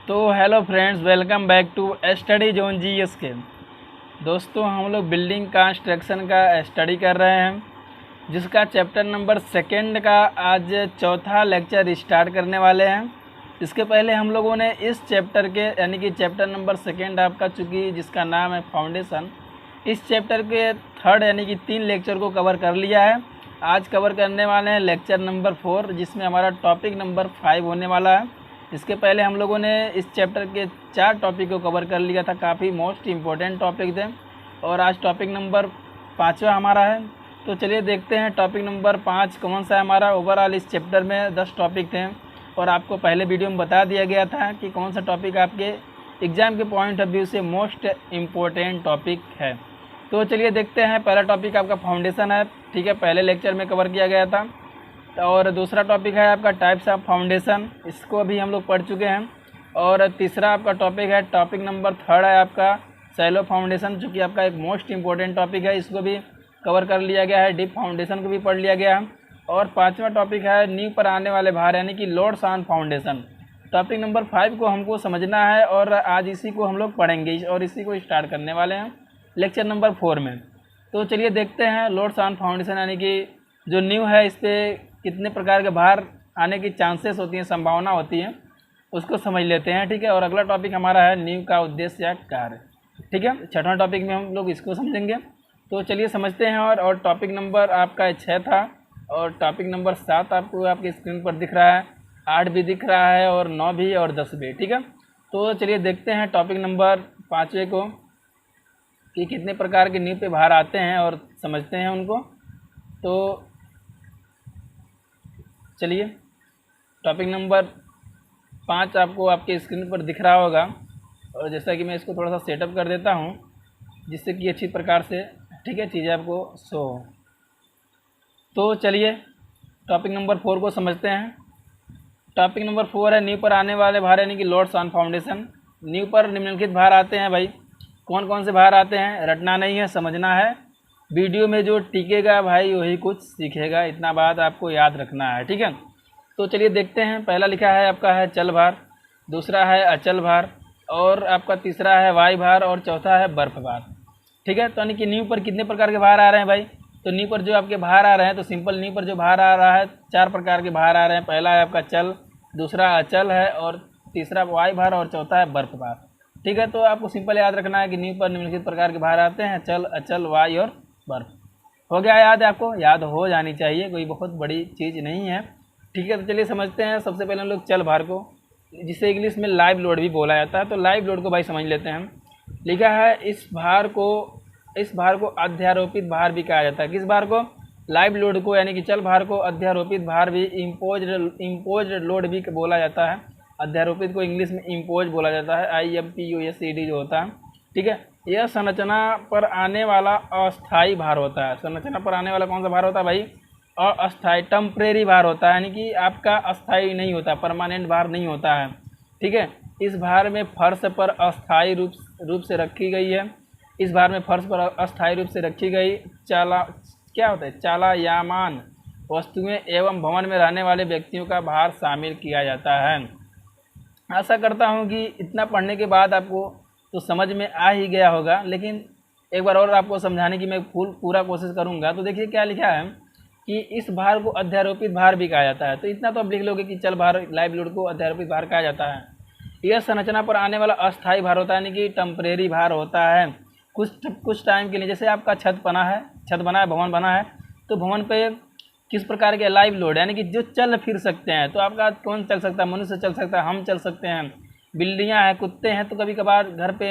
तो hello friends, welcome back to study zone GS के। दोस्तों, हम लोग बिल्डिंग कंस्ट्रक्शन का स्टडी कर रहे हैं, जिसका चैप्टर नंबर सेकंड का आज चौथा लेक्चर स्टार्ट करने वाले हैं। इसके पहले हम लोगों ने इस चैप्टर के यानी कि चैप्टर नंबर सेकंड आपका चूँकि जिसका नाम है फाउंडेशन, इस चैप्टर के थर्ड यानी कि 3 लेक्चर को कवर कर लिया है। आज कवर करने वाले हैं लेक्चर नंबर 4, जिसमें हमारा टॉपिक नंबर 5 होने वाला है। इसके पहले हम लोगों ने इस चैप्टर के 4 टॉपिक को कवर कर लिया था, काफ़ी मोस्ट इम्पोर्टेंट टॉपिक थे, और आज टॉपिक नंबर 5वां हमारा है। तो चलिए देखते हैं टॉपिक नंबर 5 कौन सा है हमारा। ओवरऑल इस चैप्टर में 10 टॉपिक थे और आपको पहले वीडियो में बता दिया गया था कि कौन सा टॉपिक आपके एग्ज़ाम के पॉइंट ऑफ व्यू से मोस्ट इम्पोर्टेंट टॉपिक है। तो चलिए देखते हैं। पहला टॉपिक आपका फाउंडेशन है, ठीक है, पहले लेक्चर में कवर किया गया था। और दूसरा टॉपिक है आपका टाइप्स ऑफ फाउंडेशन, इसको अभी हम लोग पढ़ चुके हैं। और तीसरा आपका टॉपिक है, टॉपिक नंबर 3 है आपका शैलो फाउंडेशन, जो कि आपका एक मोस्ट इम्पोर्टेंट टॉपिक है, इसको भी कवर कर लिया गया है। डीप फाउंडेशन को भी पढ़ लिया गया है। और 5वां टॉपिक है नींव पर आने वाले भार यानी कि loads on foundation. Topic number 5 को हमको समझना है और आज इसी को हम लोग पढ़ेंगे और इसी को स्टार्ट करने वाले हैं लेक्चर नंबर 4 में। तो चलिए देखते हैं लोड्स ऑन फाउंडेशन यानी कि जो नींव है, इस पर कितने प्रकार के भार आने की चांसेस होती हैं, संभावना होती है, उसको समझ लेते हैं, ठीक है। और अगला टॉपिक हमारा है नींव का उद्देश्य या कार्य, ठीक है। 6वां टॉपिक में हम लोग इसको समझेंगे। तो चलिए समझते हैं। और टॉपिक नंबर आपका 6 था और टॉपिक नंबर 7 आपको आपकी स्क्रीन पर दिख रहा है, 8 भी दिख रहा है और 9 भी और 10 भी, ठीक है। तो चलिए देखते हैं टॉपिक नंबर 5वें को कि कितने प्रकार के नींव पे भार आते हैं और समझते हैं उनको। तो चलिए टॉपिक नंबर 5 आपको आपके स्क्रीन पर दिख रहा होगा, और जैसा कि मैं इसको थोड़ा सा सेटअप कर देता हूं जिससे कि अच्छी प्रकार से, ठीक है, चीज़ें आपको शो हो। तो चलिए टॉपिक नंबर 4 को समझते हैं। टॉपिक नंबर 4 है नींव पर आने वाले भार यानी कि लोड्स ऑन फाउंडेशन। नींव पर निम्नलिखित भार आते हैं भाई। कौन कौन से भार आते हैं, रटना नहीं है, समझना है। वीडियो में जो टिकेगा भाई वही कुछ सीखेगा, इतना बात आपको याद रखना है, ठीक है। तो चलिए देखते हैं। पहला लिखा है आपका है चल भार, दूसरा है अचल भार, और आपका तीसरा है वायु भार, और चौथा है बर्फ भार, ठीक है। तो यानी कि नींव पर कितने प्रकार के भार आ रहे हैं भाई। तो नींव पर जो आपके भार आ रहे हैं, तो सिंपल नींव पर जो भार आ रहा है 4 प्रकार के भार आ रहे हैं। पहला है आपका चल, दूसरा अचल है, और तीसरा वायु भार, और चौथा है बर्फ भार, ठीक है। तो आपको सिंपल याद रखना है कि नींव पर निम्नलिखित प्रकार के भार आते हैं, चल, अचल, वायु और बर्फ। हो गया याद, आपको याद हो जानी चाहिए, कोई बहुत बड़ी चीज़ नहीं है, ठीक है। तो चलिए समझते हैं। सबसे पहले हम लोग चल भार को, जिसे इंग्लिश में लाइव लोड भी बोला जाता है, तो लाइव लोड को भाई समझ लेते हैं हम। लिखा है इस भार को अध्यारोपित भार भी कहा जाता है। किस भार को, लाइव लोड को, यानी कि चल भार को अध्यारोपित भार भी, इम्पोज्ड लोड भी बोला जाता है। अध्यारोपित को इंग्लिश में इम्पोज बोला जाता है, IMPOSED जो होता है, ठीक है। यह संरचना पर आने वाला अस्थाई भार होता है। संरचना पर आने वाला कौन सा भार होता है भाई, अस्थाई, टेम्परेरी भार होता है, यानी कि आपका अस्थाई नहीं होता, परमानेंट भार नहीं होता है, ठीक है। इस भार में फर्श पर अस्थाई रूप से रखी गई है। इस भार में फर्श पर अस्थाई रूप से रखी गई क्या होता है, चालायमान वस्तुएं एवं भवन में रहने वाले व्यक्तियों का भार शामिल किया जाता है। आशा करता हूं कि इतना पढ़ने के बाद आपको तो समझ में आ ही गया होगा, लेकिन एक बार और आपको समझाने की मैं पूरा कोशिश करूंगा। तो देखिए क्या लिखा है कि इस भार को अध्यारोपित भार भी कहा जाता है। तो इतना तो आप लिख लोगे कि चल भार, लाइव लोड को अध्यारोपित भार कहा जाता है। यह संरचना पर आने वाला अस्थाई भार होता है, यानी कि टेम्परेरी भार होता है, कुछ टाइम के लिए। जैसे आपका छत बना है, भवन बना है, तो भवन पे किस प्रकार के लाइव लोड यानी कि जो चल फिर सकते हैं। तो आपका कौन चल सकता है, मनुष्य चल सकता है, हम चल सकते हैं, बिल्लियाँ हैं, कुत्ते हैं, तो कभी कभार घर पे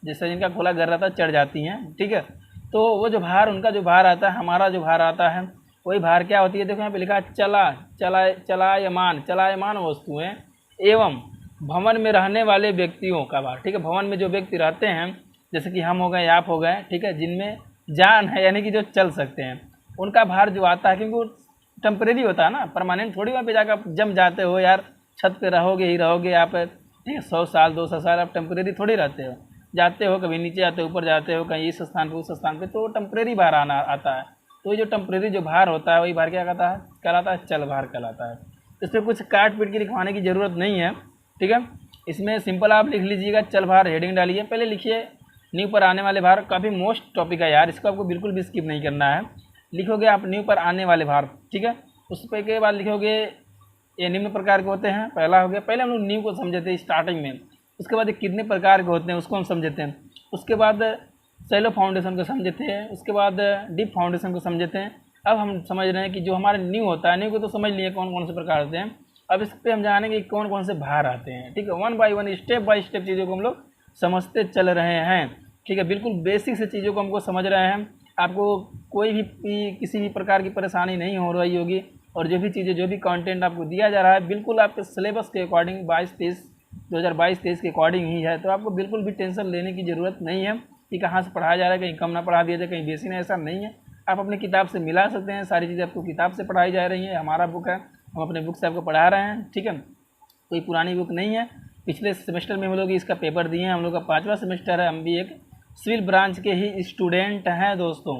जैसे जिनका खुला घर रहता है चढ़ जाती हैं, ठीक है। तो वो जो भार, उनका जो भार आता है, हमारा जो भार आता है, वही भार क्या होती है। देखो यहाँ पे लिखा है चलायमान वस्तुएं एवं भवन में रहने वाले व्यक्तियों का भार, ठीक है। भवन में जो व्यक्ति रहते हैं, जैसे कि हम हो गए, आप हो गए, ठीक है, जिनमें जान है यानी कि जो चल सकते हैं, उनका भार जो आता है, क्योंकि वो टेम्परेरी होता है ना, परमानेंट थोड़ी वहाँ पे जाकर जम जाते हो यार, छत पे रहोगे ही रहोगे आप, ठीक है। 100 साल 200 साल आप टेम्परेरी थोड़ी रहते हो, जाते हो, कभी नीचे आते हो, ऊपर जाते हो, कहीं इस स्थान पे उस स्थान पे, तो टेम्परेरी भार आता है। तो ये जो टेम्परेरी जो भार होता है, वही भार क्या कहता है, कहलाता है चल भार कहलाता है। इसमें कुछ काट पीट के लिखवाने की ज़रूरत नहीं है, ठीक है। इसमें सिंपल आप लिख लीजिएगा चल भार, हेडिंग डालिए, पहले लिखिए न्यू पर आने वाले भार, काफ़ी मोस्ट टॉपिक है यार, इसको आपको बिल्कुल भी स्किप नहीं करना है। लिखोगे आप न्यू पर आने वाले भार, ठीक है। उस पर के बाद लिखोगे ये निम्न प्रकार के होते हैं, पहला हो गया। पहले हम लोग न्यू को समझे थे स्टार्टिंग में, उसके बाद कितने प्रकार के होते हैं उसको हम समझे थे, उसके बाद सेलो फाउंडेशन को समझे थे, उसके बाद डीप फाउंडेशन को समझे थे। अब हम समझ रहे हैं कि जो हमारे न्यू होता है, न्यू को तो समझ लिए कौन कौन से प्रकार होते हैं, अब इस पर हम जानेंगे कि कौन कौन से भार आते हैं, ठीक है। One by one, step by step चीज़ों को हम लोग समझते चल रहे हैं, ठीक है। बिल्कुल बेसिक से चीज़ों को हमको समझ रहे हैं, आपको कोई भी किसी भी प्रकार की परेशानी नहीं हो रही होगी, और जो भी चीज़ें, जो भी कंटेंट आपको दिया जा रहा है बिल्कुल आपके सिलेबस के अकॉर्डिंग 2022-23 के अकॉर्डिंग ही है। तो आपको बिल्कुल भी टेंशन लेने की ज़रूरत नहीं है कि कहाँ से पढ़ाया जा रहा है, कहीं कम ना पढ़ा दिया जाए, कहीं बेसी ना, ऐसा नहीं है। आप अपनी किताब से मिला सकते हैं, सारी चीज़ें आपको किताब से पढ़ाई जा रही हैं, हमारा बुक है, हम अपने बुक से आपको पढ़ा रहे हैं, ठीक है। कोई पुरानी बुक नहीं है। पिछले सेमेस्टर में हम लोग इसका पेपर दिए हैं, हम लोग का 5वां सेमेस्टर है, हम भी एक सिविल ब्रांच के ही स्टूडेंट हैं दोस्तों,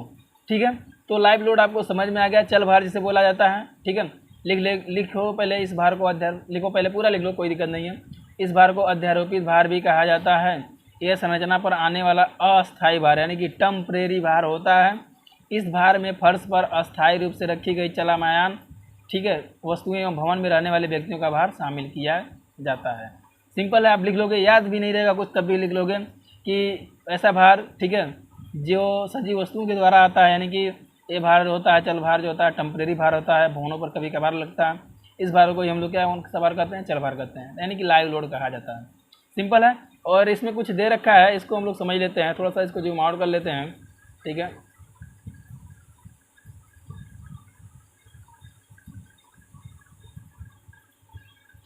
ठीक है। तो लाइव लोड आपको समझ में आ गया, चल भार जिसे बोला जाता है, ठीक है। लिखो पहले इस भार को लिखो, पहले पूरा लिख लो, कोई दिक्कत नहीं है। इस भार को अध्यारोपित भार भी कहा जाता है। यह संरचना पर आने वाला अस्थायी भार यानी कि टेम्परेरी भार होता है। इस भार में फर्श पर अस्थायी रूप से रखी गई चलमायान, ठीक है, वस्तुएं एवं भवन में रहने वाले व्यक्तियों का भार शामिल किया जाता है। सिंपल है, आप लिख लोगे, याद भी नहीं रहेगा कुछ, तब भी लिख लोगे कि ऐसा भार, ठीक है, जो सजीव वस्तुओं के द्वारा आता है, यानी कि ये भार होता है, चल भार जो होता है टेम्परेरी भार होता है, भवनों पर कभी कभार लगता है। इस भार को ही हम लोग क्या कौन सा भार कहते हैं, चल भार कहते हैं, यानी कि लाइव लोड कहा जाता है। सिंपल है। और इसमें कुछ दे रखा है, इसको हम लोग समझ लेते हैं, थोड़ा सा इसको जूम आउट कर लेते हैं, ठीक है।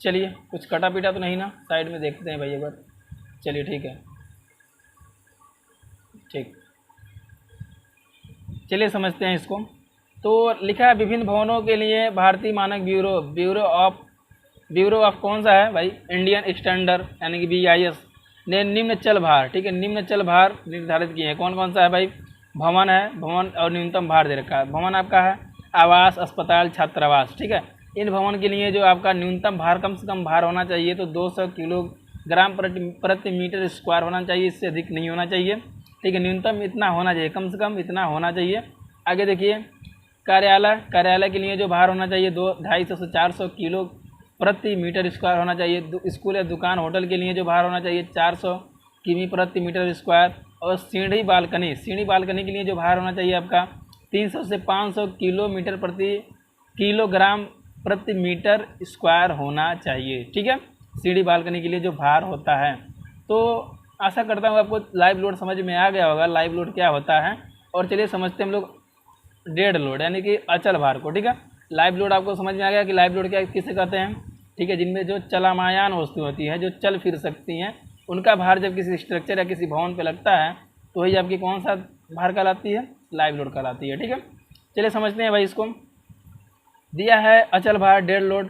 चलिए, कुछ कटा पीटा तो नहीं ना, साइड में देखते हैं भाई एक बार, चलिए ठीक है, ठीक, चलिए समझते हैं इसको। तो लिखा है विभिन्न भवनों के लिए भारतीय मानक ब्यूरो ऑफ कौन सा है भाई, इंडियन स्टैंडर्ड यानी कि BIS ने निम्न चल भार, ठीक है, निम्न चल भार निर्धारित किए हैं। कौन कौन सा है भाई, भवन है, भवन और न्यूनतम भार दे रखा है। भवन आपका है आवास, अस्पताल, छात्रावास, ठीक है। इन भवन के लिए जो आपका न्यूनतम भार, कम से कम भार होना चाहिए तो 200 किलोग्राम प्रति मीटर स्क्वायर होना चाहिए, इससे अधिक नहीं होना चाहिए, ठीक है। न्यूनतम इतना होना चाहिए, कम से कम इतना होना चाहिए। आगे देखिए, कार्यालय के लिए जो भार होना चाहिए 250 से 400 किलो प्रति मीटर स्क्वायर होना चाहिए। स्कूल या दुकान, होटल के लिए जो भार होना चाहिए 400 किमी प्रति मीटर स्क्वायर। और सीढ़ी बालकनी के लिए जो भार होना चाहिए आपका 300 से 500 किलोग्राम प्रति मीटर स्क्वायर होना चाहिए, ठीक है। सीढ़ी बालकनी के लिए जो भार होता है। तो आशा करता हूँ आपको लाइव लोड समझ में आ गया होगा, लाइव लोड क्या होता है। और चलिए समझते हैं हम लोग डेड लोड यानी कि अचल भार को, ठीक है। लाइव लोड आपको समझ में आ गया कि लाइव लोड क्या किसे कहते हैं, ठीक है। जिनमें जो चलमायान वस्तु होती है, जो चल फिर सकती हैं, उनका भार जब किसी स्ट्रक्चर या किसी भवन पे लगता है तो वही आपकी कौन सा भार कहलाती है, लाइव लोड कहलाती है, ठीक है। चलिए समझते हैं भाई इसको। दिया है अचल भार डेड लोड,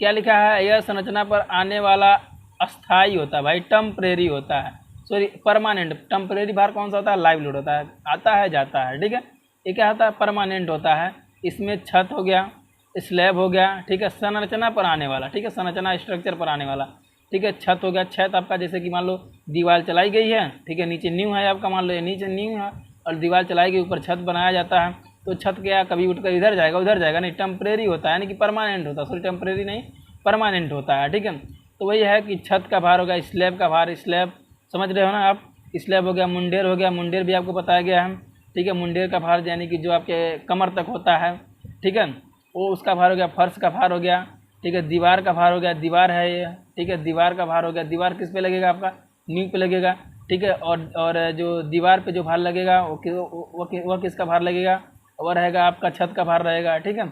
क्या लिखा है, यह संरचना पर आने वाला अस्थाई होता है भाई, टेम्परेरी होता है, सॉरी परमानेंट। टेम्परेरी भार कौन सा होता है, लाइव लोड होता है, आता है जाता है, ठीक है। ये क्या होता है, परमानेंट होता है। इसमें छत हो गया, स्लैब हो गया, ठीक है, संरचना पर आने वाला, ठीक है, संरचना स्ट्रक्चर पर आने वाला, ठीक है। छत हो गया, छत आपका जैसे कि मान लो दीवार चलाई गई है, ठीक है, नीचे नींव है आपका, मान लो ये नीचे नींव है और दीवार चलाई गई, ऊपर छत बनाया जाता है। तो छत क्या कभी उठकर इधर जाएगा उधर जाएगा नहीं, टेम्परेरी होता है, यानी कि परमानेंट होता है, सॉरी टेम्परेरी नहीं परमानेंट होता है, ठीक है। तो वही है कि छत का भार हो गया, स्लैब का भार, स्लैब समझ रहे हो ना आप, स्लैब हो गया, मुंडेर हो गया, मुंडेर भी आपको बताया गया है, ठीक है। मुंडेर का भार यानी कि जो आपके कमर तक होता है, ठीक है, वो उसका भार हो गया। फर्श का भार हो गया, ठीक है। दीवार का भार हो गया, दीवार है ये, ठीक है, दीवार का भार हो गया। दीवार किस पे लगेगा आपका, नींव पे लगेगा, ठीक है। और जो दीवार पे जो भार लगेगा वो किसका भार लगेगा, वो रहेगा आपका छत का भार रहेगा, ठीक है।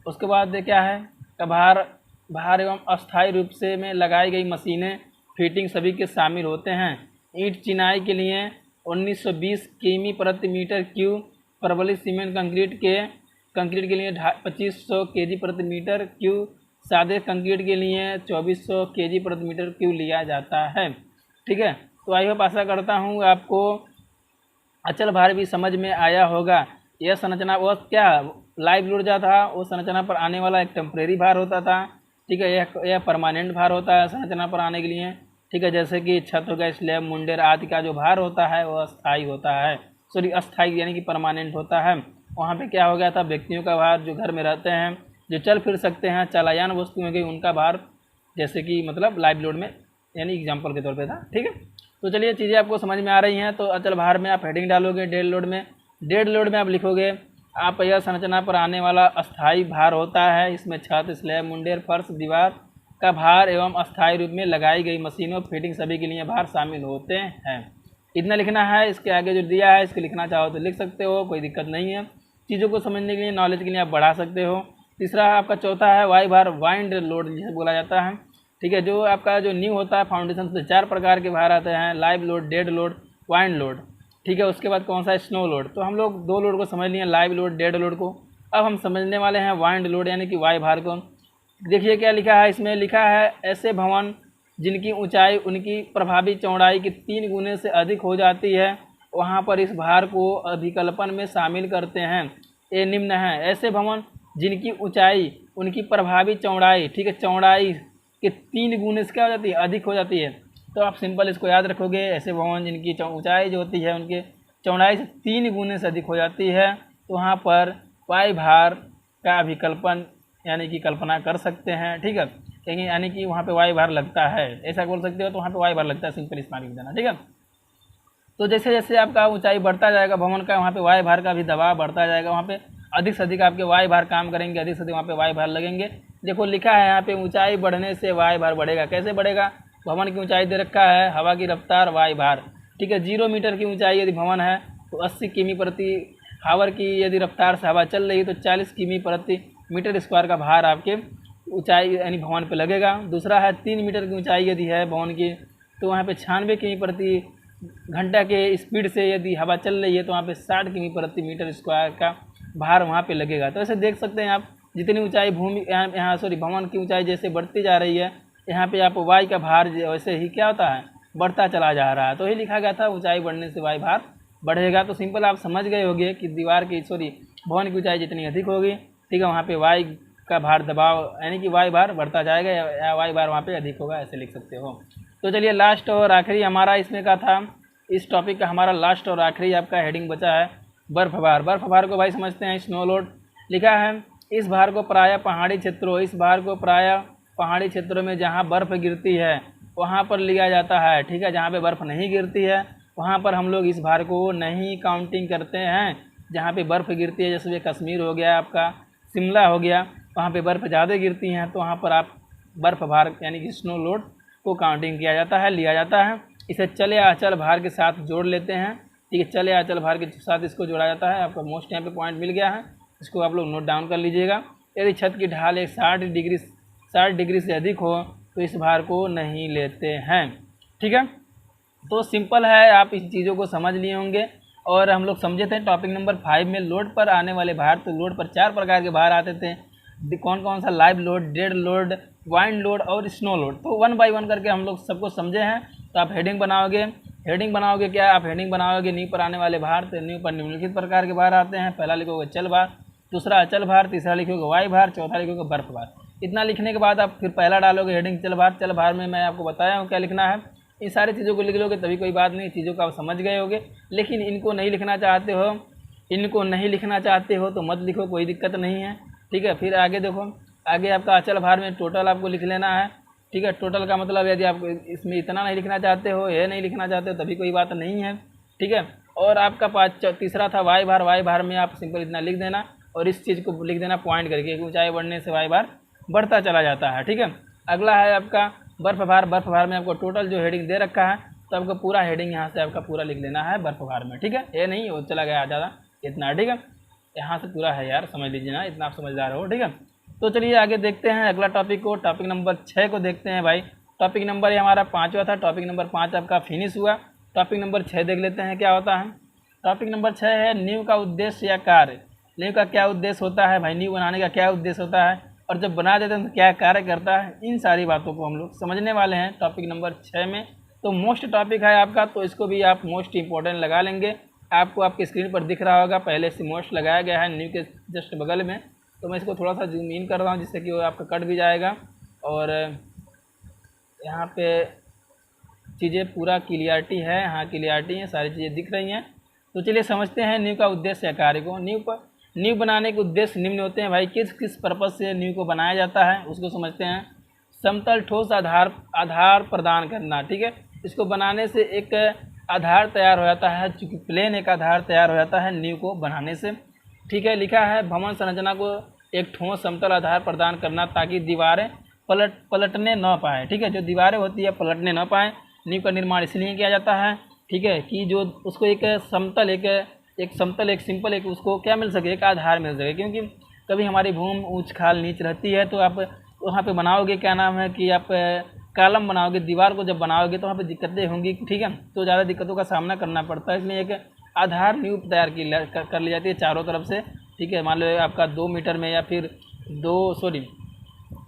उसके बाद क्या है का भार एवं अस्थायी रूप से में लगाई गई मशीनें, फिटिंग सभी के शामिल होते हैं। ईंट चिनाई के लिए 1920 किमी प्रति मीटर क्यूब, प्रबलित सीमेंट कंक्रीट के लिए 2500 केजी प्रति मीटर क्यूब, सादे कंक्रीट के लिए 2400 केजी प्रति मीटर क्यूब लिया जाता है, ठीक है। तो आई होप आशा करता हूँ आपको अचल भार भी समझ में आया होगा। यह संरचना वो क्या लाइव लोड जो था वो संरचना पर आने वाला एक टेम्परेरी भार होता था, ठीक है। यह परमानेंट भार होता है संरचना पर आने के लिए, ठीक है। जैसे कि छत हो गया, स्लैब, मुंडेर आदि का जो भार होता है वो अस्थाई होता है, सॉरी अस्थाई यानी कि परमानेंट होता है। वहाँ पे क्या हो गया था, व्यक्तियों का भार, जो घर में रहते हैं, जो चल फिर सकते हैं, चालायान वस्तु हो गई, उनका भार, जैसे कि मतलब लाइव लोड में यानी एग्जाम्पल के तौर पे था। ठीक है, तो चलिए चीज़ें आपको समझ में आ रही हैं। तो अचल भार में आप हेडिंग डालोगे डेड लोड में, डेड लोड में आप लिखोगे आप यह संरचना पर आने वाला अस्थाई भार होता है। इसमें छत, स्लैब, मुंडेर, फर्श, दीवार का भार एवं अस्थायी रूप में लगाई गई मशीनों, फिटिंग सभी के लिए भार शामिल होते हैं। इतना लिखना है। इसके आगे जो दिया है इसको लिखना चाहो तो लिख सकते हो, कोई दिक्कत नहीं है। चीज़ों को समझने के लिए, नॉलेज के लिए आप बढ़ा सकते हो। तीसरा आपका चौथा है वाई भार, वाइंड लोड जिसे बोला जाता है। ठीक है, जो आपका जो न्यू होता है फाउंडेशन से 4 प्रकार के भार आते हैं, live load, dead load, wind load. ठीक है, उसके बाद कौन सा है, स्नो लोड। तो हम लोग 2 लोड को समझ लिए, लाइव लोड, डेड लोड को। अब हम समझने वाले हैं वाइंड लोड यानी कि वाई भार को। देखिए क्या लिखा है इसमें, लिखा है ऐसे भवन जिनकी ऊंचाई उनकी प्रभावी चौड़ाई की 3 गुने से अधिक हो जाती है, वहां पर इस भार को अभिकल्पन में शामिल करते हैं। ये निम्न है, ऐसे भवन जिनकी ऊंचाई उनकी प्रभावी चौड़ाई, ठीक है, चौड़ाई के 3 गुने से क्या हो जाती है, अधिक हो जाती है। तो आप सिंपल इसको याद रखोगे, ऐसे भवन जिनकी ऊंचाई जो होती है उनके चौड़ाई से 3 गुने से अधिक हो जाती है, तो वहाँ पर वाई भार का अभिकल्पन यानी कि कल्पना कर सकते हैं। ठीक है, कहेंगे यानी कि वहाँ पे वाई भार लगता है, ऐसा बोल सकते हो, तो वहाँ पे वाई भार लगता है, सिंपल इस्तेमाल कर देना। ठीक है, तो जैसे जैसे आपका ऊंचाई बढ़ता जाएगा भवन का, वहाँ पे वाई भार का भी दबाव बढ़ता जाएगा, वहाँ पे अधिक से अधिक आपके वाई भार काम करेंगे, अधिक से अधिक वहाँ पे वाई भार लगेंगे। देखो लिखा है यहाँ पे ऊंचाई बढ़ने से वाई भार बढ़ेगा। कैसे बढ़ेगा, भवन की ऊंचाई दे रखा है, हवा की रफ्तार, वाई भार। ठीक है, 0 मीटर की ऊंचाई यदि भवन है तो 80 किमी प्रति हावर की यदि रफ्तार से हवा चल रही है तो 40 किमी प्रति मीटर स्क्वायर का भार आपके ऊंचाई यानी भवन पे लगेगा। दूसरा है 3 मीटर की ऊंचाई यदि है भवन की तो वहाँ पे 96 किमी प्रति घंटा के स्पीड से यदि हवा चल रही है तो वहाँ पे 60 किमी प्रति मीटर स्क्वायर का भार वहाँ पे लगेगा। तो ऐसे देख सकते हैं आप, जितनी ऊंचाई भूमि यहाँ सॉरी भवन की ऊंचाई जैसे बढ़ती जा रही है, यहाँ पे आप वाई का भार वैसे ही क्या होता है, बढ़ता चला जा रहा है। तो ही लिखा गया था ऊंचाई बढ़ने से वाई भार बढ़ेगा। तो सिंपल आप समझ गए होंगे कि दीवार की सॉरी भवन की ऊंचाई जितनी अधिक होगी, ठीक है, वहाँ पे वाई का भार दबाव यानी कि वाई भार बढ़ता जाएगा या वाई भार वहाँ पे अधिक होगा, ऐसे लिख सकते हो। तो चलिए लास्ट और आखिरी हमारा इसमें का था, इस टॉपिक का हमारा लास्ट और आखिरी आपका हेडिंग बचा है बर्फ भार। बर्फ भार को भाई समझते हैं, स्नो लोड लिखा है। इस भार को प्रायः पहाड़ी क्षेत्रों पहाड़ी क्षेत्रों में जहाँ बर्फ़ गिरती है वहाँ पर लिया जाता है। ठीक है, जहाँ पे बर्फ़ नहीं गिरती है वहाँ पर हम लोग इस भार को नहीं काउंटिंग करते हैं। जहाँ पे बर्फ़ गिरती है, जैसे कश्मीर हो गया, आपका शिमला हो गया, वहाँ पे बर्फ़ ज़्यादा गिरती हैं तो वहाँ पर आप बर्फ़ भार यानी कि स्नो लोड को काउंटिंग किया जाता है, लिया जाता है। इसे चले अचल भार के साथ जोड़ लेते हैं। ठीक है, चले अचल भार के साथ इसको जोड़ा जाता है। आपका मोस्ट यहाँ पे पॉइंट मिल गया है, इसको आप लोग नोट डाउन कर लीजिएगा। यदि छत की ढाल एक 60 डिग्री से अधिक हो तो इस भार को नहीं लेते हैं। ठीक है, तो सिंपल है, आप इन चीज़ों को समझ लिए होंगे। और हम लोग समझे थे टॉपिक नंबर 5 में लोड पर आने वाले भार। तो लोड पर 4 प्रकार के भार आते थे, कौन कौन सा, live load, dead load, wind load और स्नो लोड। तो 1 बाय 1 करके हम लोग सबको समझे हैं। तो आप हेडिंग बनाओगे क्या, आप हेडिंग बनाओगे न्यू पर आने वाले भार। तो न्यू पर निम्नलिखित प्रकार के भार आते हैं। पहला लिखोगे चल भार, दूसरा अचल भार, तीसरा लिखोगे वाई भार, चौथा लिखोगे बर्फ भार। इतना लिखने के बाद आप फिर पहला डालोगे हेडिंग चल भार। चल भार में मैं आपको बताया हूँ क्या लिखना है। इन सारी चीज़ों को लिख लोगे तभी कोई बात नहीं, चीज़ों को आप समझ गए होगे। लेकिन इनको नहीं लिखना चाहते हो तो मत लिखो, कोई दिक्कत नहीं है। ठीक है, फिर आगे देखो, आगे आपका अचल भार में टोटल आपको लिख लेना है। ठीक है, टोटल का मतलब यदि आप इसमें इतना नहीं लिखना चाहते हो, ये नहीं लिखना चाहते हो, तभी कोई बात नहीं है। ठीक है, और आपका तीसरा था वाई भार में आप सिंपल इतना लिख देना और इस चीज़ को लिख देना पॉइंट करके, ऊंचाई बढ़ने से वाई भार बढ़ता चला जाता है। ठीक है, अगला है आपका बर्फ भार में आपको टोटल जो हेडिंग दे रखा है तो आपका पूरा हेडिंग यहाँ से आपका पूरा लिख लेना है बर्फ भार में। ठीक है, ये नहीं वो चला गया ज़्यादा इतना। ठीक है, यहाँ से पूरा है यार, समझ लीजिए ना, इतना आप समझदार हो। ठीक है, तो चलिए आगे देखते हैं अगला टॉपिक को, टॉपिक नंबर 6 को देखते हैं भाई। टॉपिक नंबर ये हमारा 5वां था, टॉपिक नंबर 5 आपका फिनिश हुआ। टॉपिक नंबर 6 देख लेते हैं क्या होता है। टॉपिक नंबर 6 है नींव का उद्देश्य या कार्य। नींव का क्या उद्देश्य होता है भाई, नींव बनाने का क्या उद्देश्य होता है, और जब बना देते हैं तो क्या कार्य करता है, इन सारी बातों को हम लोग समझने वाले हैं टॉपिक नंबर 6 में। तो मोस्ट टॉपिक है आपका, तो इसको भी आप मोस्ट इंपॉर्टेंट लगा लेंगे। आपको आपकी स्क्रीन पर दिख रहा होगा, पहले से मोस्ट लगाया गया है न्यू के जस्ट बगल में। तो मैं इसको थोड़ा सा जूम इन कर रहा हूँ जिससे कि वो आपका कट भी जाएगा। और यहाँ पे चीज़ें पूरा क्लियरिटी है, हाँ क्लियरिटी है, सारी चीज़ें दिख रही हैं। तो चलिए समझते हैं नींव का उद्देश्य या कार्य को। नींव बनाने के उद्देश्य निम्न होते हैं भाई। किस किस पर्पज़ से नींव को बनाया जाता है उसको समझते हैं। समतल ठोस आधार प्रदान करना, ठीक है। इसको बनाने से एक आधार तैयार हो जाता है, चूँकि प्लेन एक आधार तैयार हो जाता है नींव को बनाने से, ठीक है। लिखा है भवन संरचना को एक ठोस समतल आधार प्रदान करना ताकि दीवारें पलटने न पाए, ठीक है। जो दीवारें होती है पलटने न पाए। नींव का निर्माण इसलिए किया जाता है, ठीक है, कि जो उसको एक समतल एक सिंपल एक उसको क्या मिल सके, एक आधार मिल सके। क्योंकि कभी हमारी भूमि ऊंच खाल नीच रहती है तो आप वहाँ पे बनाओगे, क्या नाम है कि आप कॉलम बनाओगे, दीवार को जब बनाओगे तो वहाँ पे दिक्कतें होंगी, ठीक है। तो ज़्यादा दिक्कतों का सामना करना पड़ता है, इसलिए एक आधार नींव तैयार कर ली जाती है चारों तरफ से, ठीक है। मान लो आपका 2 मीटर में या फिर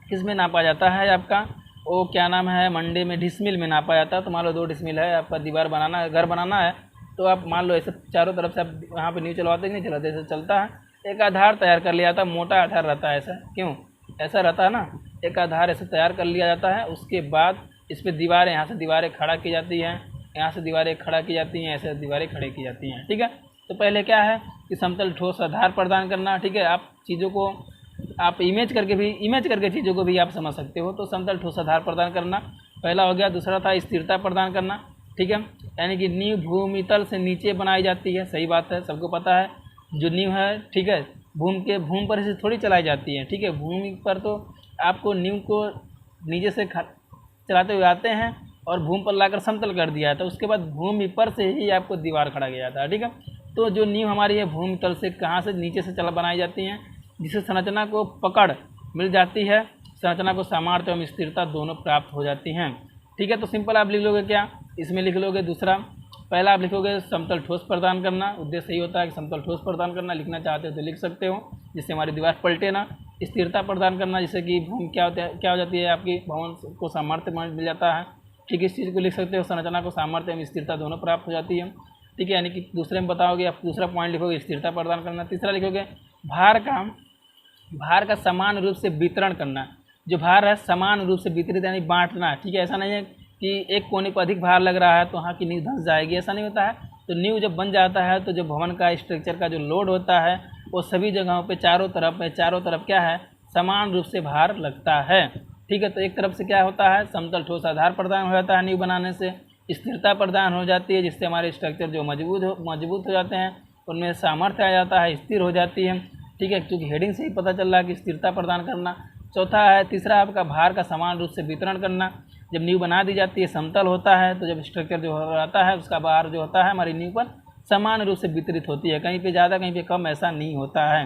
किस में नापा जाता है आपका, वो क्या नाम है, मंडे में डिसमिल में नापा जाता है। तो मान लो 2 डिसमिल है आपका, दीवार बनाना है, घर बनाना है, तो आप मान लो ऐसे चारों तरफ से आप वहाँ पे नींव चलवाते कि नहीं चलाते, ऐसे चलता है, एक आधार तैयार कर लिया जाता है, मोटा आधार रहता है। ऐसा क्यों, ऐसा रहता है ना, एक आधार ऐसे तैयार कर लिया जाता है। उसके बाद इस पर दीवारें, यहाँ से दीवारें खड़ा की जाती हैं, यहाँ से दीवारें खड़ा की जाती हैं, ऐसे दीवारें खड़े की जाती हैं, ठीक है। तो पहले क्या है कि समतल ठोस आधार प्रदान करना, ठीक है। आप चीज़ों को आप इमेज करके चीज़ों को भी आप समझ सकते हो। तो समतल ठोस आधार प्रदान करना पहला हो गया। दूसरा था स्थिरता प्रदान करना, ठीक है। यानी कि नींव भूमि तल से नीचे बनाई जाती है, सही बात है, सबको पता है। जो नींव है, ठीक है, भूमि पर से थोड़ी चलाई जाती है, ठीक है। भूमि पर तो आपको नींव को नीचे से चलाते हुए आते हैं और भूमि पर लाकर समतल कर दिया था, उसके बाद भूमि पर से ही आपको दीवार खड़ा किया जाता है, ठीक है। तो जो नींव हमारी है भूमि तल से कहाँ से, नीचे से बनाई जाती हैं, जिससे संरचना को पकड़ मिल जाती है, संरचना को सामर्थ्य एवं स्थिरता दोनों प्राप्त हो जाती हैं, ठीक है। तो सिंपल आप लिख लोगे क्या, इसमें लिख लोगे दूसरा, पहला आप लिखोगे समतल ठोस प्रदान करना, उद्देश्य यही होता है कि समतल ठोस प्रदान करना। लिखना चाहते हो तो लिख सकते हो, जिससे हमारी दीवार पलटे ना। स्थिरता प्रदान करना, जिससे कि भूमि क्या हो जाती है, आपकी भवन को सामर्थ्य मिल जाता है, ठीक है। इस चीज़ को लिख सकते हो, संरचना को सामर्थ्य एवं स्थिरता दोनों प्राप्त हो जाती है, ठीक है। यानी कि दूसरे में बताओगे, आप दूसरा पॉइंट लिखोगे स्थिरता प्रदान करना। तीसरा लिखोगे भार का समान रूप से वितरण करना। जो भार है समान रूप से वितरित यानी बांटना, ठीक है। ऐसा नहीं है कि एक कोने पर अधिक भार लग रहा है तो वहाँ की नींव धंस जाएगी, ऐसा नहीं होता है। तो नींव जब बन जाता है तो जो भवन का स्ट्रक्चर का जो लोड होता है वो सभी जगहों पे चारों तरफ क्या है, समान रूप से भार लगता है, ठीक है। तो एक तरफ से क्या होता है, समतल ठोस आधार प्रदान हो जाता है नींव बनाने से, स्थिरता प्रदान हो जाती है, जिससे हमारे स्ट्रक्चर जो मजबूत हो जाते हैं, उनमें सामर्थ्य आ जाता है, स्थिर हो जाती है, ठीक है। क्योंकि हेडिंग से ही पता चल रहा है कि स्थिरता प्रदान करना। तीसरा आपका भार का समान रूप से वितरण करना। जब नींव बना दी जाती है, समतल होता है, तो जब स्ट्रक्चर जो आता है उसका भार जो होता है हमारी नींव पर समान रूप से वितरित होती है, कहीं पे ज़्यादा कहीं पे कम ऐसा नहीं होता है,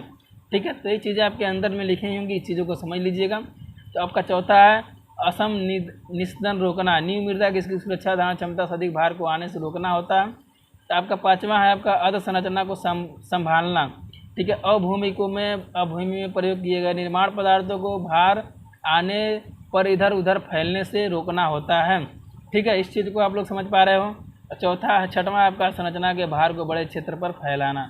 ठीक है। तो ये चीज़ें आपके अंदर में लिखी होंगी, इस चीज़ों को समझ लीजिएगा। तो आपका चौथा है असम निस्दन रोकना। नींव मृदा की सुरक्षा धारण क्षमता से अधिक भार को आने से रोकना होता है। तो आपका पाँचवा है आपका अधसंरचना को संभालना, ठीक है। अभूमि में प्रयोग किए गए निर्माण पदार्थों को भार आने पर इधर उधर फैलने से रोकना होता है, ठीक है। इस चीज़ को आप लोग समझ पा रहे हो। छठवां आपका संरचना के भार को बड़े क्षेत्र पर फैलाना,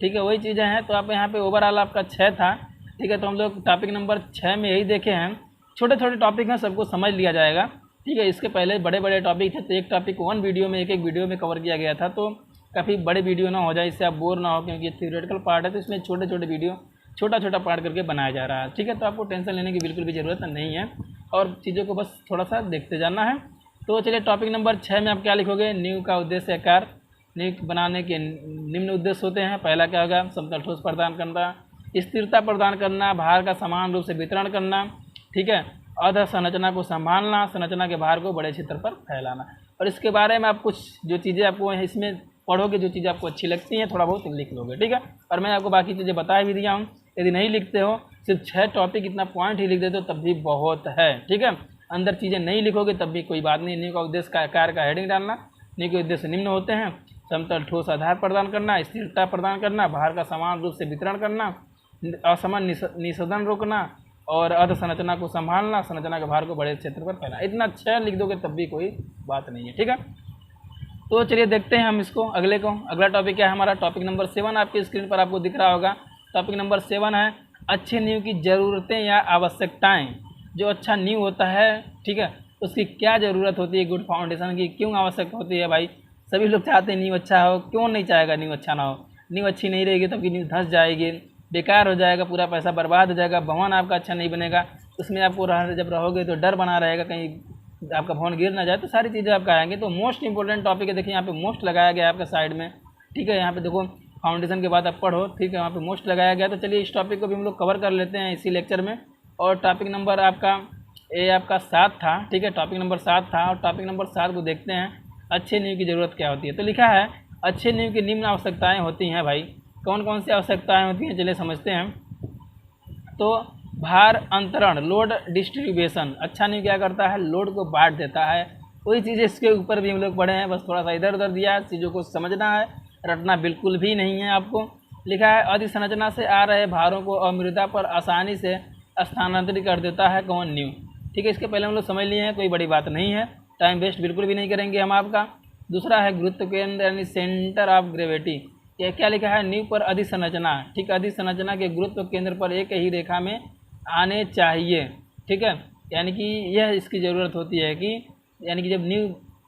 ठीक है। वही चीज़ें हैं। तो आप यहाँ पे ओवरऑल आपका 6 था, ठीक है। तो हम लोग टॉपिक नंबर 6 में यही देखे हैं। छोटे छोटे टॉपिक हैं, सबको समझ लिया जाएगा, ठीक है। इसके पहले बड़े बड़े टॉपिक थे, तो एक टॉपिक एक वीडियो में कवर किया गया था, तो काफ़ी बड़े वीडियो ना हो जाए, इससे आप बोर ना हो, क्योंकि थ्योरेटिकल पार्ट है तो इसमें छोटे छोटे वीडियो छोटा पार्ट करके बनाया जा रहा है, ठीक है। तो आपको टेंशन लेने की बिल्कुल भी ज़रूरत नहीं है और चीज़ों को बस थोड़ा सा देखते जाना है। तो चलिए टॉपिक नंबर 6 में आप क्या लिखोगे, नींव का उद्देश्य आकार। नींव बनाने के निम्न उद्देश्य होते हैं। पहला क्या होगा, समतल ठोस प्रदान करना, स्थिरता प्रदान करना, भार का समान रूप से वितरण करना, ठीक है। अधसंरचना को संभालना, संरचना के भार को बड़े क्षेत्र पर फैलाना। और इसके बारे में आप कुछ जो चीज़ें आपको इसमें पढ़ोगे, जो चीज़ें आपको अच्छी लगती हैं थोड़ा बहुत लिख लोगे, ठीक है। और मैं आपको बाकी चीज़ें बता भी दिया हूँ। यदि नहीं लिखते हो, सिर्फ 6 टॉपिक इतना पॉइंट ही लिख देते हो तब भी बहुत है, ठीक है। अंदर चीज़ें नहीं लिखोगे तब भी कोई बात नहीं। नींव का उद्देश्य आकार का हेडिंग डालना। नींव के उद्देश्य निम्न होते हैं, समतल ठोस आधार प्रदान करना, स्थिरता प्रदान करना, भार का समान रूप से वितरण करना, असमान निषेधन रोकना और अधसंरचना को संभालना, संरचना के भार को बड़े क्षेत्र पर फैलाना। इतना 6 लिख दोगे तब भी कोई बात नहीं है, ठीक है। तो चलिए देखते हैं हम इसको अगले को। अगला टॉपिक क्या है हमारा, टॉपिक नंबर 7 आपकी स्क्रीन पर आपको दिख रहा होगा। टॉपिक नंबर 7 है अच्छे नींव की ज़रूरतें या आवश्यकताएं। जो अच्छा नींव होता है, ठीक है, उसकी क्या ज़रूरत होती है, गुड फाउंडेशन की क्यों आवश्यकता होती है भाई। सभी लोग चाहते हैं नींव अच्छा हो, क्यों नहीं चाहेगा नींव अच्छा ना हो। नींव अच्छी नहीं रहेगी तो आपकी नींव धंस जाएगी, बेकार हो जाएगा, पूरा पैसा बर्बाद हो जाएगा, भवन आपका अच्छा नहीं बनेगा। उसमें आपको जब रहोगे तो डर बना रहेगा कहीं आपका भवन गिर ना जाए, तो सारी चीज़ें आपका आएंगे। तो मोस्ट इंपॉर्टेंट टॉपिक है, देखिए यहाँ पे मोस्ट लगाया गया है आपका साइड में, ठीक है। यहाँ पे देखो फाउंडेशन के बाद आप पढ़ो, ठीक है, वहाँ पे मोस्ट लगाया गया। तो चलिए इस टॉपिक को भी हम लोग कवर कर लेते हैं इसी लेक्चर में। और टॉपिक नंबर आपका ये आपका 7 था, ठीक है, टॉपिक नंबर 7 था। और टॉपिक नंबर 7 को देखते हैं, अच्छे नींव की ज़रूरत क्या होती है। तो लिखा है अच्छे नींव की निम्न आवश्यकताएँ होती हैं भाई। कौन कौन सी आवश्यकताएँ होती हैं, चलिए समझते हैं। तो भार अंतरण, लोड डिस्ट्रीब्यूशन, अच्छा नींव क्या करता है, लोड को बांट देता है। वही चीज़ें इसके ऊपर भी हम लोग पढ़े हैं, बस थोड़ा सा इधर उधर दिया है, चीज़ों को समझना है, रटना बिल्कुल भी नहीं है आपको। लिखा है अधिसंरचना से आ रहे भारों को अमृदा पर आसानी से स्थानांतरित कर देता है कौन, नींव, ठीक है। इसके पहले हम लोग समझ लिए हैं, कोई बड़ी बात नहीं है, टाइम वेस्ट बिल्कुल भी नहीं करेंगे हम आपका। दूसरा है गुरुत्व केंद्र यानी सेंटर ऑफ ग्रेविटी। ये क्या लिखा है, नींव पर अधिसंरचना, ठीक है, अधिसंरचना के गुरुत्व केंद्र पर एक ही रेखा में आने चाहिए, ठीक है। यानी कि यह इसकी ज़रूरत होती है कि यानी कि जब नींव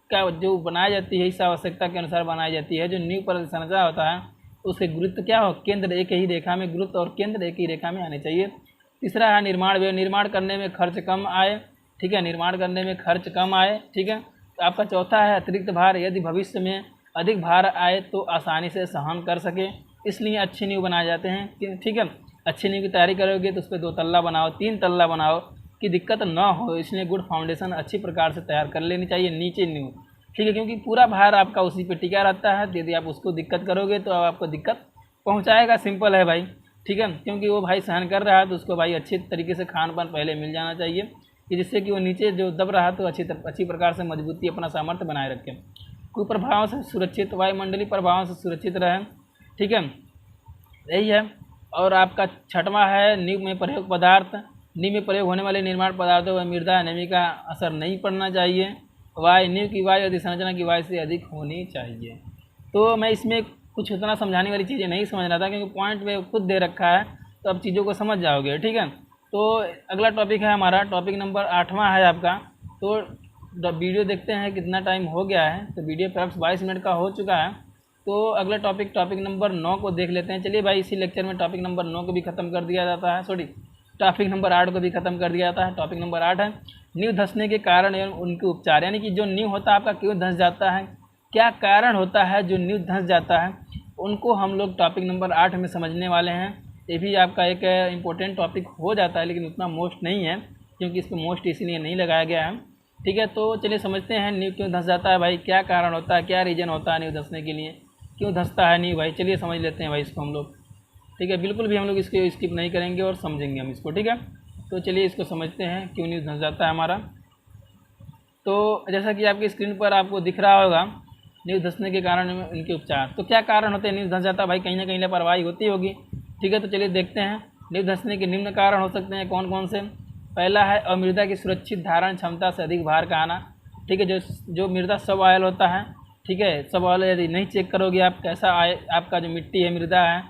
का जो बनाई जाती है इस आवश्यकता के अनुसार बनाई जाती है, जो नींव पर संरचना होता है उसके गुरुत्व क्या हो, केंद्र एक ही रेखा में, गुरुत्व और केंद्र एक ही रेखा में आने चाहिए। तीसरा है निर्माण व्यय, निर्माण करने में खर्च कम आए, ठीक है, निर्माण करने में खर्च कम आए, ठीक है। तो आपका चौथा है अतिरिक्त भार, यदि भविष्य में अधिक भार आए तो आसानी से सहन कर सके, इसलिए अच्छी नींव बनाए जाते हैं, ठीक है। अच्छी नींव की तैयारी करोगे तो उस पर 2 तल्ला बनाओ, 3 तल्ला बनाओ कि दिक्कत ना हो, इसलिए गुड फाउंडेशन अच्छी प्रकार से तैयार कर लेनी चाहिए नीचे नींव, ठीक है, क्योंकि पूरा भार आपका उसी पे टिका रहता है। यदि आप उसको दिक्कत करोगे तो आपको दिक्कत पहुंचाएगा, सिंपल है भाई, ठीक है। क्योंकि वो भाई सहन कर रहा है तो उसको भाई अच्छे तरीके से खान पान पहले मिल जाना चाहिए कि जिससे कि वो नीचे जो दब रहा तो अच्छी प्रकार से मजबूती अपना सामर्थ्य बनाए रखें। कुप्रभावों से सुरक्षित, वायुमंडलीय प्रभावों से सुरक्षित रहें, ठीक है, यही है। और आपका 6वां है नींव में प्रयोग पदार्थ, नींव में प्रयोग होने वाले निर्माण पदार्थों पर मृदा नमी का असर नहीं पड़ना चाहिए। नींव की वायु अधिसंरचना की वायु से अधिक होनी चाहिए। तो मैं इसमें कुछ उतना समझाने वाली चीज़ें नहीं समझ रहा था, क्योंकि पॉइंट में खुद दे रखा है, तो अब चीज़ों को समझ जाओगे, ठीक है। तो अगला टॉपिक है हमारा, टॉपिक नंबर 8वां है आपका। तो वीडियो देखते हैं कितना टाइम हो गया है, तो वीडियो परहाप्स 22 मिनट का हो चुका है। तो अगला टॉपिक नंबर 9 को देख लेते हैं। चलिए भाई इसी लेक्चर में टॉपिक नंबर 9 को भी ख़त्म कर दिया जाता है, सॉरी टॉपिक नंबर 8 को भी ख़त्म कर दिया जाता है। टॉपिक नंबर 8 है नींव धंसने के कारण एवं उनके उपचार, यानी कि जो नींव होता है आपका क्यों धंस जाता है, क्या कारण होता है जो नींव धंस जाता है, उनको हम लोग टॉपिक नंबर 8 में समझने वाले हैं। ये भी आपका एक इम्पोर्टेंट टॉपिक हो जाता है, लेकिन उतना मोस्ट नहीं है, क्योंकि इसको मोस्ट इसीलिए नहीं लगाया गया है, ठीक है। तो चलिए समझते हैं नींव क्यों धंस जाता है भाई, क्या कारण होता है, क्या रीज़न होता है नींव धंसने के लिए, क्यों धंसता है नींव भाई। चलिए समझ लेते हैं भाई इसको हम लोग, ठीक है। बिल्कुल भी हम लोग इसको स्किप नहीं करेंगे और समझेंगे हम इसको, ठीक है। तो चलिए इसको समझते हैं क्यों नींव धंस जाता है हमारा। तो जैसा कि आपकी स्क्रीन पर आपको दिख रहा होगा नींव धंसने के कारण इनके उपचार। तो क्या कारण होते हैं नींव धंस जाता है भाई, कहीं ना कहीं लापरवाही होती होगी, ठीक है। तो चलिए देखते हैं नींव धंसने के निम्न कारण हो सकते हैं कौन कौन से। पहला है अमृदा की सुरक्षित धारण क्षमता से अधिक भार का आना, ठीक है। जो मृदा सब ऑयल होता है, ठीक है, सब ऑयल यदि नहीं चेक करोगे आप कैसा आपका जो मिट्टी है मृदा है,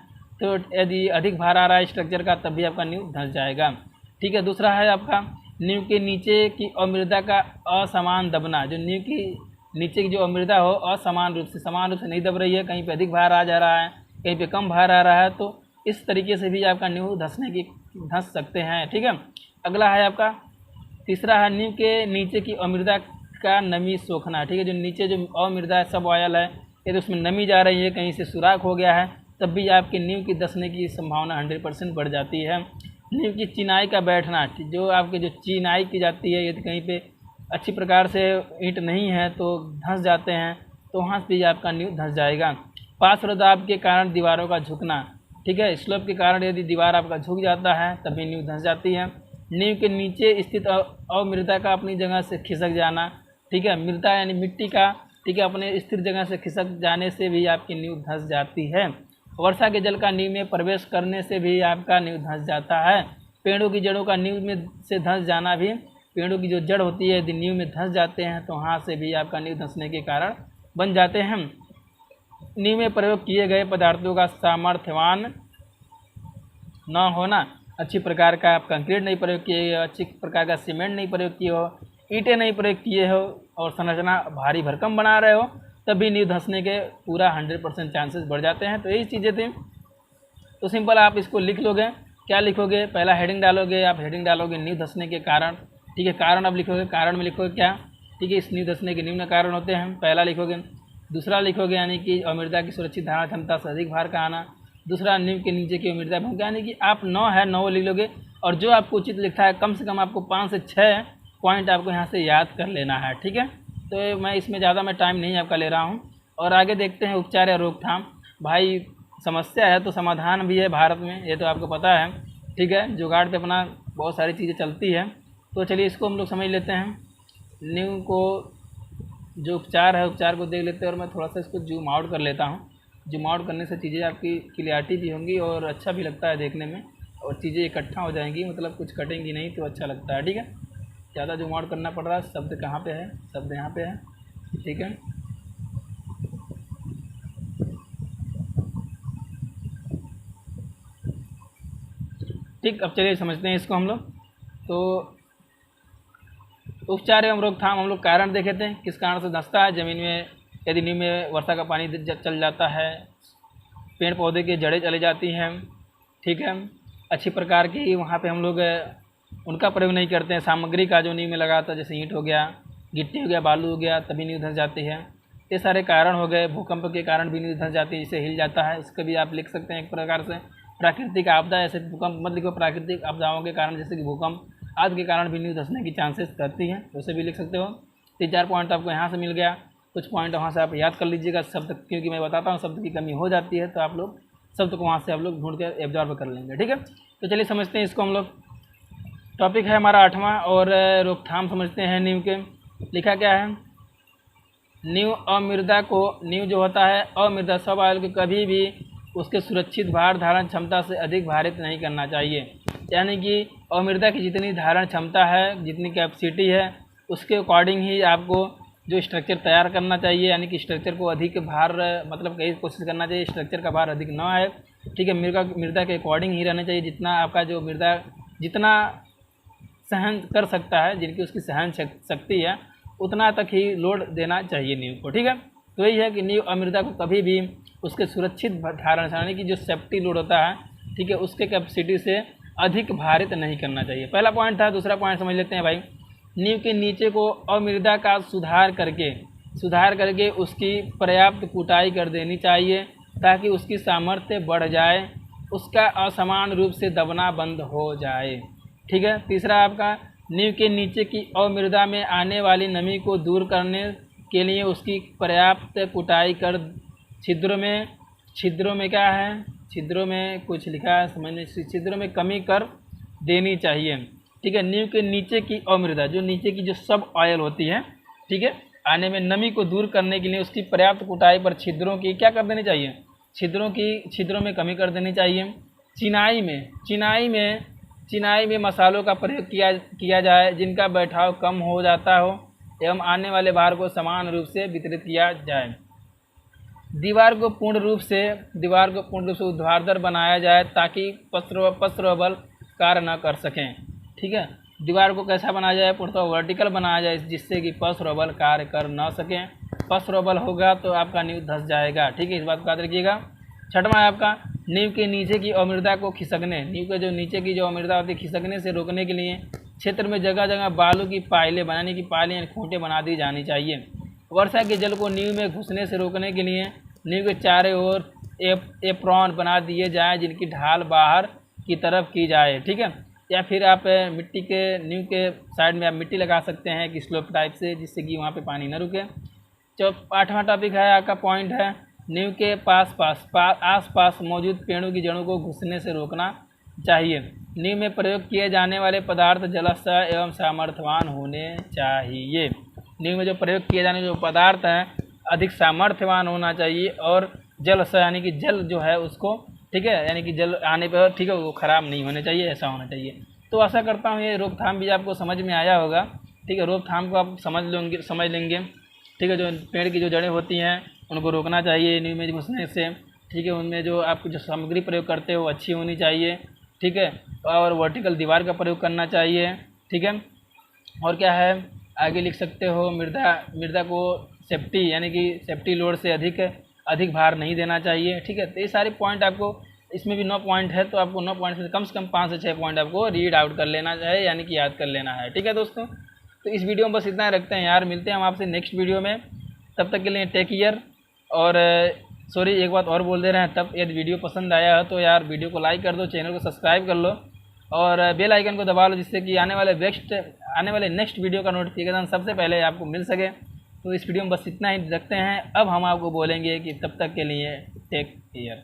तो यदि अधिक भार आ रहा है स्ट्रक्चर का तब भी आपका नींव धंस जाएगा, ठीक है। दूसरा है आपका नींव के नीचे की अमृदा का असमान दबना, जो नींव की नीचे की जो अमृदा हो समान रूप से नहीं दब रही है, कहीं पे अधिक भार आ जा रहा है, कहीं पे कम भार आ रहा है, तो इस तरीके से भी आपका नींव धंस सकते हैं, ठीक है। अगला है आपका तीसरा है नींव के नीचे की अमृदा का नमी सोखना, ठीक है। जो नीचे जो अमृदा है सब ऑयल है, यदि उसमें नमी जा रही है, कहीं से सुराख हो गया है, तब भी आपके नींव की धंसने की संभावना 100% बढ़ जाती है। नींव की चिनाई का बैठना, जो आपके जो चिनाई की जाती है, यदि कहीं पे अच्छी प्रकार से ईंट नहीं है तो धंस जाते हैं, तो वहाँ से भी आपका नींव धंस जाएगा। पार्श्व दाब के कारण दीवारों का झुकना, ठीक है, स्लोप के कारण यदि दीवार आपका झुक जाता है तभी नींव धंस जाती है। नींव के नीचे स्थित अमृदा का अपनी जगह से खिसक जाना, ठीक है, मृदा यानी मिट्टी का, ठीक है, अपने स्थिर जगह से खिसक जाने से भी आपकी नींव धंस जाती है। वर्षा के जल का नींव में प्रवेश करने से भी आपका नींव धंस जाता है। पेड़ों की जड़ों का नींव में से धंस जाना भी, पेड़ों की जो जड़ होती है यदि नींव में धंस जाते हैं तो वहाँ से भी आपका नींव धंसने के कारण बन जाते हैं। नींव में प्रयोग किए गए पदार्थों का सामर्थ्यवान न होना, अच्छी प्रकार का आप कंक्रीट नहीं प्रयोग किए, अच्छी प्रकार का सीमेंट नहीं प्रयोग किए हो, ईंटें नहीं प्रयोग किए हो और संरचना भारी भरकम बना रहे हो, तब भी नींव धंसने के पूरा 100% चांसेस बढ़ जाते हैं। तो यही चीज़ें थी। तो सिंपल आप इसको लिख लोगे। क्या लिखोगे, पहला हेडिंग डालोगे, आप हेडिंग डालोगे नींव धंसने के कारण, ठीक है। कारण आप लिखोगे, कारण में लिखोगे क्या, ठीक है, इस नींव धंसने के निम्न कारण होते हैं, पहला लिखोगे। दूसरा लिखोगे यानी कि अमृता की सुरक्षित धारण क्षमता से अधिक भार का आना। दूसरा, नींव के नीचे की अमृता भूमिका, यानी कि आप 9 है 9 लिख लोगे, और जो आपको उचित लिखता है कम से कम आपको 5 से 6 पॉइंट आपको यहाँ से याद कर लेना है, ठीक है। तो मैं इसमें ज़्यादा टाइम नहीं आपका ले रहा हूँ। और आगे देखते हैं उपचार या रोकथाम। भाई समस्या है तो समाधान भी है भारत में, ये तो आपको पता है, ठीक है। जुगाड़ पे अपना बहुत सारी चीज़ें चलती है। तो चलिए इसको हम लोग समझ लेते हैं। नींव को जो उपचार है, उपचार को देख लेते हैं। और मैं थोड़ा सा इसको जूम आउट कर लेता हूँ। जूम आउट करने से चीज़ें आपकी क्लियरिटी भी होंगी और अच्छा भी लगता है देखने में, और चीज़ें इकट्ठा हो जाएंगी, मतलब कुछ कटेंगी नहीं, तो अच्छा लगता है, ठीक है। ज़्यादा जूम आउट करना पड़ रहा है। शब्द कहाँ पे है, शब्द यहाँ पे है, ठीक है। ठीक, अब चलिए समझते हैं इसको हम लोग। तो उपचार एवं रोकथाम हम लोग कारण देखे थे, किस कारण से धंसता है ज़मीन में, यदि नींव में वर्षा का पानी चल जाता है, पेड़ पौधे की जड़ें चली जाती हैं, ठीक है। अच्छी प्रकार की वहाँ पे हम लोग उनका प्रयोग नहीं करते हैं, सामग्री का जो नींव में लगा था, जैसे ईंट हो गया, गिट्टी हो गया, बालू हो गया, तभी नींव धंस जाती है। ये सारे कारण हो गए। भूकंप के कारण भी नींव धंस जाती है, जिससे हिल जाता है, इसका भी आप लिख सकते हैं एक प्रकार से। प्राकृतिक आपदा, ऐसे भूकंप मत लिखो, प्राकृतिक आपदाओं के कारण जैसे कि भूकंप आदि के कारण भी नींव धंसने की चांसेस रहती हैं, उसे भी लिख सकते हो। 3-4 पॉइंट आपको यहाँ से मिल गया, कुछ पॉइंट वहाँ से आप याद कर लीजिएगा शब्द, क्योंकि मैं बताता हूँ शब्द की कमी हो जाती है, तो आप लोग शब्द को वहाँ से आप लोग ढूंढ कर एब्जॉर्व कर लेंगे, ठीक है। तो चलिए समझते हैं इसको हम लोग। टॉपिक है हमारा 8वां, और रोकथाम समझते हैं नींव के। लिखा क्या है, नींव अमृदा को, नींव जो होता है अमृदा स्वाभाविक को कभी भी उसके सुरक्षित भार धारण क्षमता से अधिक भारित नहीं करना चाहिए। यानी कि अमृदा की जितनी धारण क्षमता है, जितनी कैपेसिटी है, उसके अकॉर्डिंग ही आपको जो स्ट्रक्चर तैयार करना चाहिए। यानी कि स्ट्रक्चर को अधिक भार, मतलब कहीं कोशिश करना चाहिए स्ट्रक्चर का भार अधिक ना आए, ठीक है। मृदा के अकॉर्डिंग ही रहना चाहिए, जितना आपका जो मृदा जितना सहन कर सकता है, जिनकी उसकी सहन शक्ति है, उतना तक ही लोड देना चाहिए नींव को, ठीक है। तो यही है कि नींव अमृदा को कभी भी उसके सुरक्षित धारण, यानी कि जो सेफ्टी लोड होता है, ठीक है, उसके कैपेसिटी से अधिक भारित नहीं करना चाहिए। पहला पॉइंट था। दूसरा पॉइंट समझ लेते हैं भाई। नींव के नीचे को अमृदा का सुधार करके उसकी पर्याप्त कुटाई कर देनी चाहिए, ताकि उसकी सामर्थ्य बढ़ जाए, उसका असमान रूप से दबना बंद हो जाए, ठीक है। तीसरा आपका, नींव के नीचे की अमृदा में आने वाली नमी को दूर करने के लिए उसकी पर्याप्त कुटाई कर छिद्रों में क्या है, छिद्रों में कुछ लिखा है, समझने, छिद्रों में कमी कर देनी चाहिए, ठीक है। नींव के नीचे की अमृदा, जो नीचे की जो सब ऑयल होती है, ठीक है, आने में नमी को दूर करने के लिए उसकी पर्याप्त कुटाई पर छिद्रों की क्या कर देनी चाहिए, छिद्रों में कमी कर देनी चाहिए। चिनाई में मसालों का प्रयोग किया जाए, जिनका बैठाव कम हो जाता हो एवं आने वाले भार को समान रूप से वितरित किया जाए। दीवार को पूर्ण रूप से ऊर्ध्वाधर बनाया जाए, ताकि पश्च बल कार्य न कर सकें, ठीक है। दीवार को कैसा बनाया जाए, पूर्णतः वर्टिकल बनाया जाए, जिससे कि पश्च बल कार्य कर न सकें। पश्च बल होगा तो आपका नींव धंस जाएगा, ठीक है, इस बात को याद रखिएगा। 6वां है आपका, नींव के नीचे की अमृदा को खिसकने, नींव के जो नीचे की जो अमृदा होती है, खिसकने से रोकने के लिए क्षेत्र में जगह जगह बालू की पायलें बनाने की पायलें खूंटे बना दी जानी चाहिए। वर्षा के जल को नींव में घुसने से रोकने के लिए नींव के चारों ओर एप्रॉन बना दिए जाएं, जिनकी ढाल बाहर की तरफ की जाए, ठीक है। या फिर आप मिट्टी के नींव के साइड में आप मिट्टी लगा सकते हैं कि स्लोप टाइप से, जिससे कि वहाँ पे पानी न रुके। 8वां टॉपिक है आपका, पॉइंट है, नींव के आस-पास मौजूद पेड़ों की जड़ों को घुसने से रोकना चाहिए। नींव में प्रयोग किए जाने वाले पदार्थ जलाशय एवं सामर्थ्यवान होने चाहिए। नींव में जो प्रयोग किए जाने जो पदार्थ हैं अधिक सामर्थ्यवान होना चाहिए, और जलाशय यानी कि जल जो है उसको, ठीक है, यानी कि जल आने पर, ठीक है, वो ख़राब नहीं होने चाहिए, ऐसा होना चाहिए। तो आशा करता हूँ ये रोकथाम भी आपको समझ में आया होगा, ठीक है। रोकथाम को आप समझ लेंगे, ठीक है। जो पेड़ की जो जड़ें होती हैं उनको रोकना चाहिए नींव में घुसने से, ठीक है। उनमें जो आप जो सामग्री प्रयोग करते हो अच्छी होनी चाहिए, ठीक है, और वर्टिकल दीवार का प्रयोग करना चाहिए, ठीक है। और क्या है, आगे लिख सकते हो मृदा को सेफ्टी यानी कि सेफ्टी लोड से अधिक भार नहीं देना चाहिए। ठीक है, तो ये सारे पॉइंट आपको, इसमें भी 9 पॉइंट है, तो आपको 9 पॉइंट से कम 5 से 6 पॉइंट आपको रीड आउट कर लेना है, यानी कि याद कर लेना है। ठीक है दोस्तों, तो इस वीडियो में बस इतना ही रखते हैं यार, मिलते हैं हम आपसे नेक्स्ट वीडियो में। तब तक के लिए टेक केयर। और सॉरी, एक बात और बोल दे रहे हैं, तब यदि वीडियो पसंद आया हो तो यार वीडियो को लाइक कर दो, चैनल को सब्सक्राइब कर लो और बेल आइकन को दबा लो, जिससे कि आने वाले नेक्स्ट वीडियो का नोटिफिकेशन सबसे पहले आपको मिल सके। तो इस वीडियो में बस इतना ही रखते हैं। अब हम आपको बोलेंगे कि तब तक के लिए टेक केयर।